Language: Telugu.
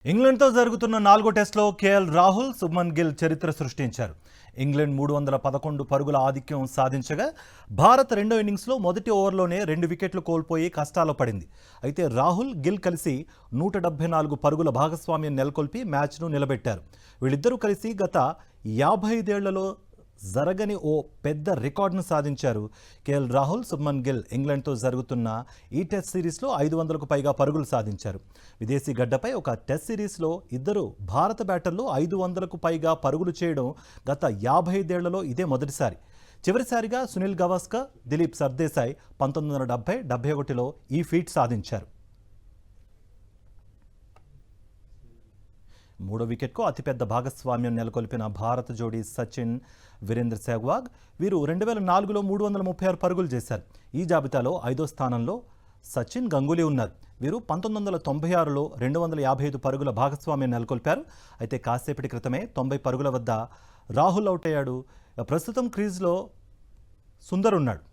ఇంగ్లాండ్తో జరుగుతున్న 4వ టెస్టులో కేఎల్ రాహుల్, శుభ్మన్ గిల్ చరిత్ర సృష్టించారు. ఇంగ్లాండ్ 311 పరుగుల ఆధిక్యం సాధించగా భారత్ రెండో ఇన్నింగ్స్లో మొదటి ఓవర్లోనే 2 వికెట్లు కోల్పోయి కష్టాల్లో పడింది. అయితే రాహుల్, గిల్ కలిసి 174 పరుగుల భాగస్వామ్యం నెలకొల్పి మ్యాచ్ను నిలబెట్టారు. వీళ్ళిద్దరూ కలిసి గత 55 ఏళ్లలో జరగని ఓ పెద్ద రికార్డును సాధించారు. కేఎల్ రాహుల్, శుభ్మన్ గిల్ ఇంగ్లాండ్తో జరుగుతున్న ఈ టెస్ట్ సిరీస్లో 500కు పైగా పరుగులు సాధించారు. విదేశీ గడ్డపై ఒక టెస్ట్ సిరీస్లో ఇద్దరు భారత బ్యాటర్లు 500కు పైగా పరుగులు చేయడం గత 55 ఏళ్లలో ఇదే మొదటిసారి. చివరిసారిగా సునీల్ గవాస్కర్, దిలీప్ సర్దేశాయ్ 1970-71లో ఈ ఫీట్ సాధించారు. మూడో వికెట్కు అతిపెద్ద భాగస్వామ్యం నెలకొల్పిన భారత జోడీ సచిన్, వీరేంద్ర సెహ్వాగ్ వీరు 2004లో 336 పరుగులు చేశారు. ఈ జాబితాలో 5వ స్థానంలో సచిన్, గంగూలీ ఉన్నారు. వీరు 1996లో 255 పరుగుల భాగస్వామ్యం నెలకొల్పారు. అయితే కాసేపటి క్రితమే 90 పరుగుల వద్ద రాహుల్ అవుట్ అయ్యాడు. ప్రస్తుతం క్రీజ్లో సుందర్ ఉన్నాడు.